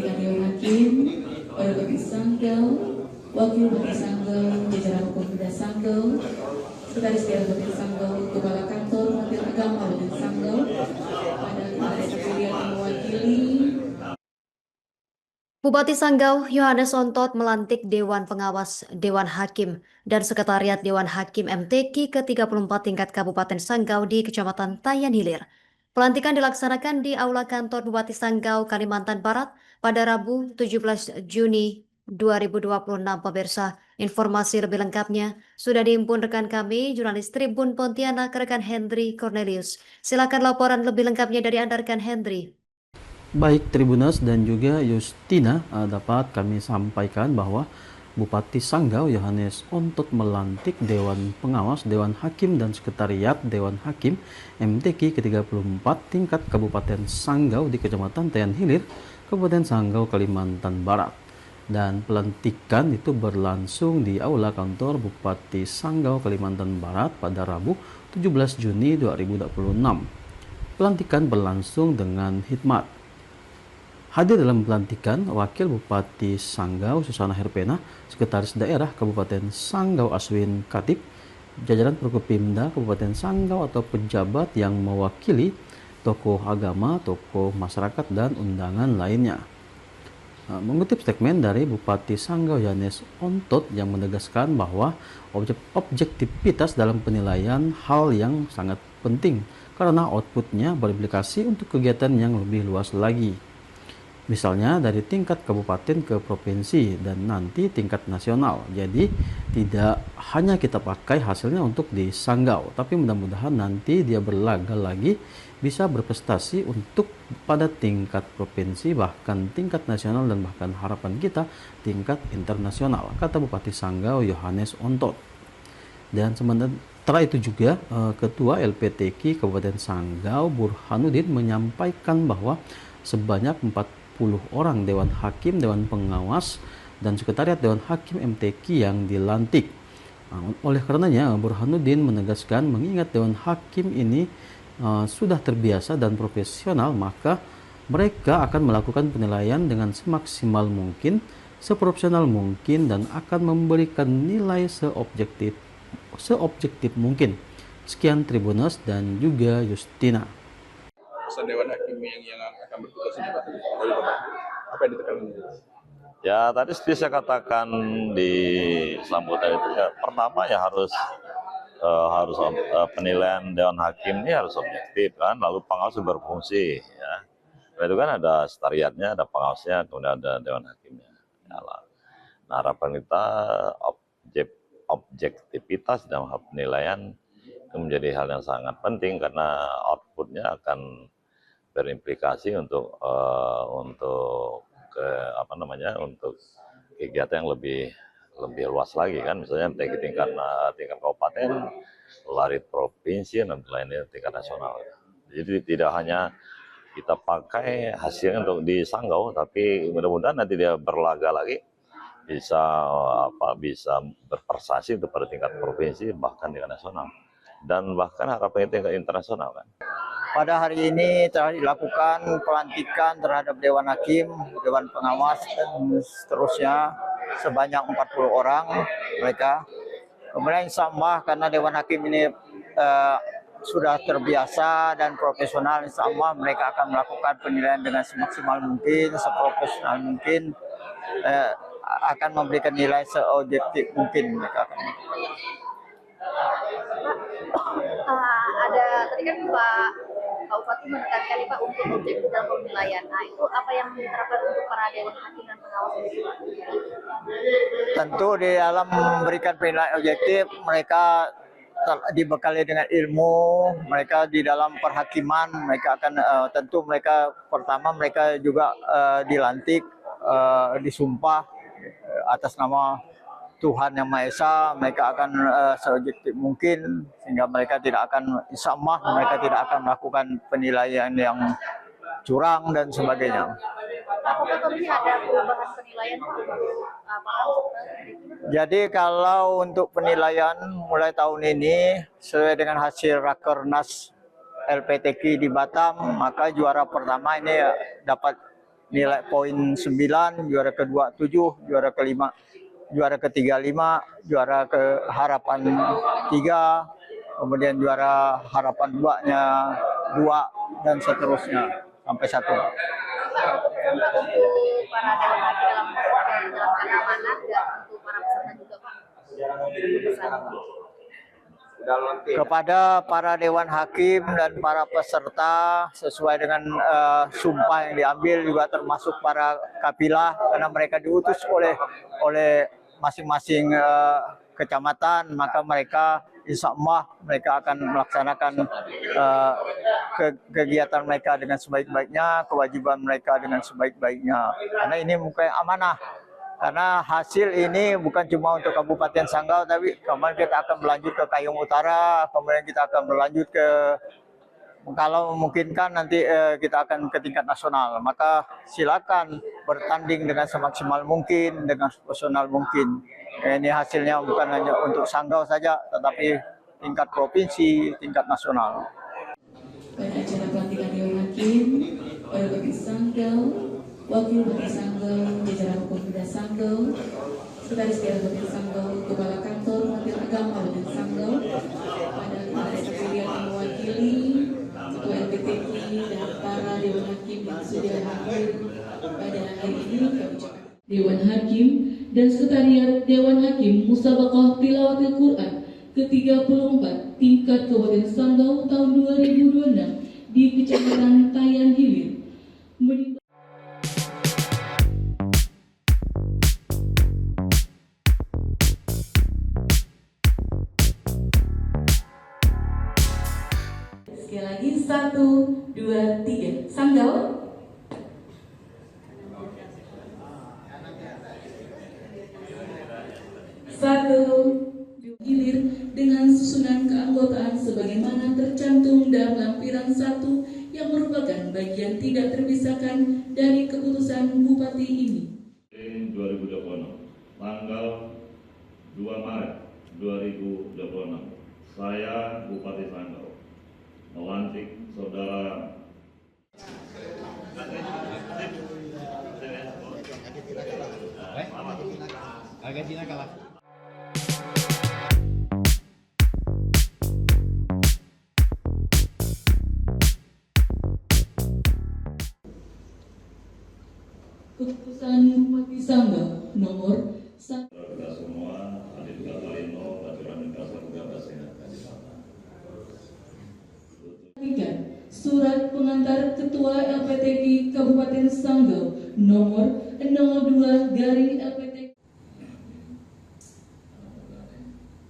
pelantikan Dewan Hakim, para Bupati Sanggau, Wakil Bupati Sanggau, jajaran Pemuda Sanggau, Sekretaris Daerah Bupati Sanggau, Kepala Kantor Kementerian Agama Bupati Sanggau, pada hari yang mewakili Bupati Sanggau Yohanes Ontot melantik Dewan Pengawas Dewan Hakim dan Sekretariat Dewan Hakim MTQ ke-34 tingkat Kabupaten Sanggau di Kecamatan Tayan Hilir. Pelantikan dilaksanakan di Aula Kantor Bupati Sanggau, Kalimantan Barat pada Rabu 17 Juni 2026. Pemirsa, informasi lebih lengkapnya sudah dihimpun rekan kami, jurnalis Tribun Pontianak, rekan Hendry Cornelius. Silakan laporan lebih lengkapnya dari Anda, rekan Hendry. Baik Tribuners dan juga Justina, dapat kami sampaikan bahwa Bupati Sanggau Yohanes Ontot melantik Dewan Pengawas, Dewan Hakim dan Sekretariat Dewan Hakim MTQ ke-34 tingkat Kabupaten Sanggau di Kecamatan Tayan Hilir, Kabupaten Sanggau, Kalimantan Barat. Dan pelantikan itu berlangsung di Aula Kantor Bupati Sanggau, Kalimantan Barat pada Rabu 17 Juni 2026. Pelantikan berlangsung dengan hikmat. Hadir dalam pelantikan Wakil Bupati Sanggau Susana Herpena, Sekretaris Daerah Kabupaten Sanggau Aswin Katib, jajaran Prokopimda Kabupaten Sanggau atau pejabat yang mewakili tokoh agama, tokoh masyarakat dan undangan lainnya. Mengutip statement dari Bupati Sanggau Yohanes Ontot yang menegaskan bahwa objektivitas dalam penilaian hal yang sangat penting karena outputnya berimplikasi untuk kegiatan yang lebih luas lagi. Misalnya dari tingkat kabupaten ke provinsi dan nanti tingkat nasional. Jadi tidak hanya kita pakai hasilnya untuk di Sanggau, tapi mudah-mudahan nanti dia berlaga lagi bisa berprestasi untuk pada tingkat provinsi, bahkan tingkat nasional dan bahkan harapan kita tingkat internasional, kata Bupati Sanggau Yohanes Ontot. Dan sementara itu juga Ketua LPTQ Kabupaten Sanggau Burhanuddin menyampaikan bahwa sebanyak 40 orang Dewan Hakim, Dewan Pengawas, dan Sekretariat Dewan Hakim MTQ yang dilantik. Oleh karenanya, Burhanuddin menegaskan mengingat Dewan Hakim ini sudah terbiasa dan profesional, maka mereka akan melakukan penilaian dengan semaksimal mungkin, seprofesional mungkin, dan akan memberikan nilai seobjektif mungkin. Sekian Tribuners dan juga Justina. Dewan Hakim yang akan bertugas ini Pak, dari Bapak, apa yang ditekankan? Ya tadi seperti saya katakan di sambutan itu, ya, pertama ya harus penilaian Dewan Hakim ini harus objektif kan, lalu pengawas berfungsi ya. Itu kan ada sekretariatnya, ada pengawasnya, kemudian ada Dewan Hakimnya. Ya, nah harapan kita objektivitas dalam hal penilaian itu menjadi hal yang sangat penting karena outputnya akan berimplikasi untuk untuk kegiatan yang lebih luas lagi kan, misalnya tingkat kabupaten, lari provinsi dan lainnya tingkat nasional. Jadi tidak hanya kita pakai hasilnya untuk di Sanggau, tapi mudah-mudahan nanti dia berlaga lagi bisa berprestasi untuk pada tingkat provinsi bahkan tingkat nasional dan bahkan harapan tingkat internasional kan. Pada hari ini telah dilakukan pelantikan terhadap Dewan Hakim, Dewan Pengawas, dan seterusnya sebanyak 40 orang mereka. Kemudian insya Allah karena Dewan Hakim ini sudah terbiasa dan profesional, insya Allah mereka akan melakukan penilaian dengan semaksimal mungkin, seprofesional mungkin, akan memberikan nilai seobjektif mungkin mereka akan. Ada tadi kan Pak Bupati menekankan Pak untuk objektif dalam penilaian. Nah itu apa yang diterapkan untuk para Dewan Hakim dan pengawas itu? Tentu di dalam memberikan penilaian objektif mereka dibekali dengan ilmu, mereka di dalam perhakiman mereka akan tentu mereka pertama mereka juga dilantik, disumpah atas nama Tuhan Yang Maha Esa, mereka akan seobjektif mungkin sehingga mereka tidak akan, insya Allah mereka tidak akan melakukan penilaian yang curang dan sebagainya. Ada perubahan penilaian Jadi kalau untuk penilaian mulai tahun ini sesuai dengan hasil Rakernas LPTQ di Batam, maka juara pertama ini dapat nilai poin 9, juara kedua 7, juara kelima, juara ketiga 5, juara ke harapan 3, kemudian juara harapan 2-nya 2 dan seterusnya sampai 1. Untuk para dewan haki dalam menjalankan amanat dan untuk para peserta juga Pak. Pesan. Kepada para dewan hakim dan para peserta sesuai dengan sumpah yang diambil, juga termasuk para kapilah, karena mereka diutus oleh masing-masing kecamatan, maka mereka insya Allah mereka akan melaksanakan kegiatan mereka dengan sebaik-baiknya, kewajiban mereka dengan sebaik-baiknya, karena ini bukan amanah. Karena hasil ini bukan cuma untuk Kabupaten Sanggau, tapi kemudian kita akan berlanjut ke Kayong Utara, kemudian kita akan berlanjut ke, kalau memungkinkan nanti kita akan ke tingkat nasional. Maka silakan bertanding dengan semaksimal mungkin, dengan profesional mungkin. Ini hasilnya bukan hanya untuk Sanggau saja, tetapi tingkat provinsi, tingkat nasional. Pada acara pelantikan Dewan Hakim, oleh Bupati Sanggau, Wakil Bupati Sanggau, jajaran Pemuda Sanggau, Sekretaris Daerah Bupati Sanggau, Kepala Kantor Menteri Agama Bupati Sanggau, pada kepala seksi yang mewakili Ketua LPTK dan para Dewan Hakim yang sudah hadir pada hari ini, kami ucapkan Dewan Hakim dan Sekretariat Dewan Hakim Musabaqah Tilawatil Quran ke-34 tingkat Kabupaten Sanggau tahun 2026 di Kecamatan Tayan Hilir. Sekali lagi 1, 2, 3. Sanggau. Satu, Hilir dengan susunan keanggotaan sebagaimana tercantum dalam lampiran 1 yang merupakan bagian tidak terpisahkan dari keputusan Bupati ini. 2026, tanggal 2 Maret 2026, saya Bupati Sanggau melantik Saudara Keputusan Bupati Sanggau nomor 1. kita semua, Adit Katalino, Pelajaran Dasar Gabasina Kadipaten. Surat pengantar Ketua LPTK Kabupaten Sanggau nomor 02/LPTK